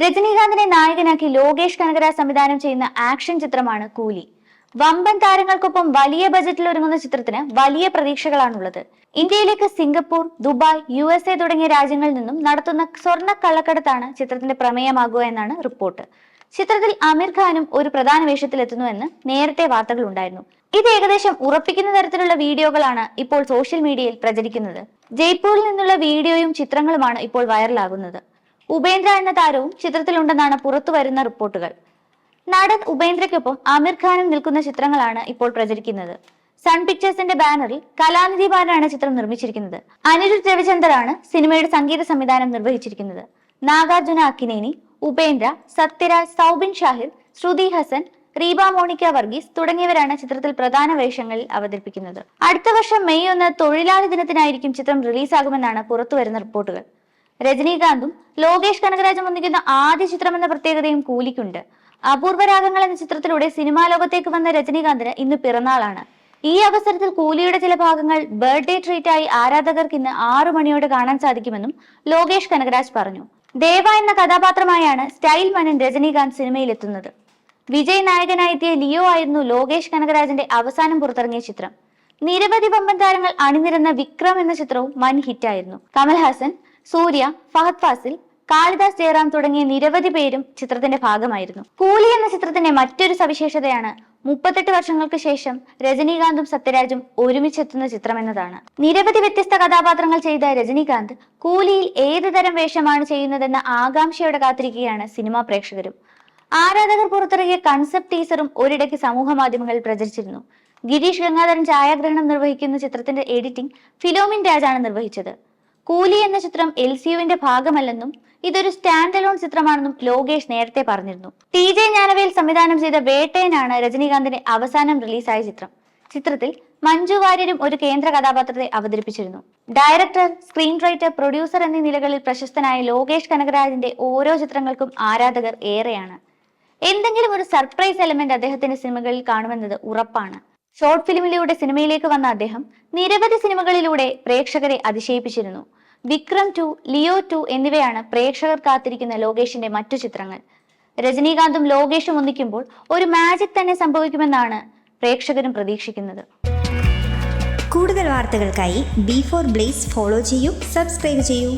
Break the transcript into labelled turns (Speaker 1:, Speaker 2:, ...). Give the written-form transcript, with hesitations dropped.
Speaker 1: രജനീകാന്തിനെ നായകനാക്കി ലോകേഷ് കനകരാജ് സംവിധാനം ചെയ്യുന്ന ആക്ഷൻ ചിത്രമാണ് കൂലി. വമ്പൻ താരങ്ങൾക്കൊപ്പം വലിയ ബജറ്റിൽ ഒരുങ്ങുന്ന ചിത്രത്തിന് വലിയ പ്രതീക്ഷകളാണുള്ളത്. ഇന്ത്യയിലേക്ക് സിംഗപ്പൂർ, ദുബായ്, USA തുടങ്ങിയ രാജ്യങ്ങളിൽ നിന്നും നടത്തുന്ന സ്വർണ്ണ കള്ളക്കടത്താണ് ചിത്രത്തിന്റെ പ്രമേയമാകുക എന്നാണ് റിപ്പോർട്ട്. ചിത്രത്തിൽ ആമിർ ഖാനും ഒരു പ്രധാന വേഷത്തിലെത്തുന്നുവെന്ന് നേരത്തെ വാർത്തകൾ ഉണ്ടായിരുന്നു. ഇത് ഏകദേശം ഉറപ്പിക്കുന്ന തരത്തിലുള്ള വീഡിയോകളാണ് ഇപ്പോൾ സോഷ്യൽ മീഡിയയിൽ പ്രചരിക്കുന്നത്. ജയ്പൂരിൽ നിന്നുള്ള വീഡിയോയും ചിത്രങ്ങളുമാണ് ഇപ്പോൾ വൈറലാകുന്നത്. ഉപേന്ദ്ര എന്ന താരവും ചിത്രത്തിലുണ്ടെന്നാണ് പുറത്തുവരുന്ന റിപ്പോർട്ടുകൾ. നടൻ ഉപേന്ദ്രയ്ക്കൊപ്പം ആമിർ ഖാനും നിൽക്കുന്ന ചിത്രങ്ങളാണ് ഇപ്പോൾ പ്രചരിക്കുന്നത്. സൺ പിക്ചേഴ്സിന്റെ ബാനറിൽ കലാനിധി ബാലനാണ് ചിത്രം നിർമ്മിച്ചിരിക്കുന്നത്. അനിരുദ്ധ് രവിചന്ദറാണ് സിനിമയുടെ സംഗീത സംവിധാനം നിർവഹിച്ചിരിക്കുന്നത്. നാഗാർജുന അക്കിനേനി, ഉപേന്ദ്ര, സത്യരാജ്, സൗബിൻ ഷാഹിർ, ശ്രുതി ഹസൻ, റീബ മോണിക്ക വർഗീസ് തുടങ്ങിയവരാണ് ചിത്രത്തിൽ പ്രധാന വേഷങ്ങളിൽ അവതരിപ്പിക്കുന്നത്. അടുത്ത വർഷം മെയ് 1 തൊഴിലാളി ദിനത്തിനായിരിക്കും ചിത്രം റിലീസാകുമെന്നാണ് പുറത്തുവരുന്ന റിപ്പോർട്ടുകൾ. രജനീകാന്തും ലോകേഷ് കനകരാജും ഒന്നിക്കുന്ന ആദ്യ ചിത്രമെന്ന പ്രത്യേകതയും കൂലിക്കുണ്ട്. അപൂർവ രാഗങ്ങൾ എന്ന ചിത്രത്തിലൂടെ സിനിമാ ലോകത്തേക്ക് വന്ന രജനീകാന്തിന് ഇന്ന് പിറന്നാളാണ്. ഈ അവസരത്തിൽ കൂലിയുടെ ചില ഭാഗങ്ങൾ ബർത്ത്ഡേ ട്രീറ്റായി ആരാധകർക്ക് ഇന്ന് 6 മണിയോടെ കാണാൻ സാധിക്കുമെന്നും ലോകേഷ് കനകരാജ് പറഞ്ഞു. ദേവ എന്ന കഥാപാത്രമായാണ് സ്റ്റൈൽ മനൻ രജനീകാന്ത് സിനിമയിലെത്തുന്നത്. വിജയ് നായകനായെത്തിയ ലിയോ ആയിരുന്നു ലോകേഷ് കനകരാജിന്റെ അവസാനം പുറത്തിറങ്ങിയ ചിത്രം. നിരവധി വമ്പൻ താരങ്ങൾ അണിനിരന്ന വിക്രം എന്ന ചിത്രവും വൻ ഹിറ്റായിരുന്നു. കമൽഹാസൻ, സൂര്യ, ഫഹദ് ഫാസിൽ, കാളിദാസ് ജയറാം തുടങ്ങിയ നിരവധി പേരും ചിത്രത്തിന്റെ ഭാഗമായിരുന്നു. കൂലി എന്ന ചിത്രത്തിന്റെ മറ്റൊരു സവിശേഷതയാണ് 38 വർഷങ്ങൾക്ക് ശേഷം രജനീകാന്തും സത്യരാജും ഒരുമിച്ചെത്തുന്ന ചിത്രമെന്നതാണ്. നിരവധി വ്യത്യസ്ത കഥാപാത്രങ്ങൾ ചെയ്ത രജനീകാന്ത് കൂലിയിൽ ഏത് തരം വേഷമാണ് ചെയ്യുന്നതെന്ന ആകാംക്ഷയോടെ കാത്തിരിക്കുകയാണ് സിനിമാ പ്രേക്ഷകരും. ആരാധകർ പുറത്തിറങ്ങിയ കൺസെപ്റ്റ് ടീസറും ഒരിടയ്ക്ക് സമൂഹ മാധ്യമങ്ങളിൽ പ്രചരിച്ചിരുന്നു. ഗിരീഷ് ഗംഗാധരൻ ഛായാഗ്രഹണം നിർവഹിക്കുന്ന ചിത്രത്തിന്റെ എഡിറ്റിംഗ് ഫിലോമിൻ രാജാണ് നിർവഹിച്ചത്. കൂലി എന്ന ചിത്രം LCUവിന്റെ ഭാഗമല്ലെന്നും ഇതൊരു സ്റ്റാൻഡ് അലോൺ ചിത്രമാണെന്നും ലോകേഷ് നേരത്തെ പറഞ്ഞിരുന്നു. TJ ജ്ഞാനവേൽ സംവിധാനം ചെയ്ത വേട്ടയനാണ് രജനീകാന്തിന്റെ അവസാനം റിലീസായ ചിത്രം. ചിത്രത്തിൽ മഞ്ജു വാര്യരും ഒരു കേന്ദ്ര കഥാപാത്രത്തെ അവതരിപ്പിച്ചിരുന്നു. ഡയറക്ടർ, സ്ക്രീൻ റൈറ്റർ, പ്രൊഡ്യൂസർ എന്നീ നിലകളിൽ പ്രശസ്തനായ ലോകേഷ് കനകരാജിന്റെ ഓരോ ചിത്രങ്ങൾക്കും ആരാധകർ ഏറെയാണ്. എന്തെങ്കിലും ഒരു സർപ്രൈസ് എലമെന്റ് അദ്ദേഹത്തിന്റെ സിനിമകളിൽ കാണുമെന്നത് ഉറപ്പാണ്. ഷോർട്ട് ഫിലിമിലൂടെ സിനിമയിലേക്ക് വന്ന അദ്ദേഹം നിരവധി സിനിമകളിലൂടെ പ്രേക്ഷകരെ അതിശയിപ്പിച്ചിരുന്നു. വിക്രം 2, ലിയോ 2 എന്നിവയാണ് പ്രേക്ഷകർ കാത്തിരിക്കുന്ന ലോകേഷിന്റെ മറ്റു ചിത്രങ്ങൾ. രജനീകാന്തും ലോകേഷും ഒന്നിക്കുമ്പോൾ ഒരു മാജിക് തന്നെ സംഭവിക്കുമെന്നാണ് പ്രേക്ഷകരും പ്രതീക്ഷിക്കുന്നത്.
Speaker 2: കൂടുതൽ വാർത്തകൾക്കായി B4 Blaze ഫോളോ ചെയ്യൂ, സബ്സ്ക്രൈബ് ചെയ്യൂ.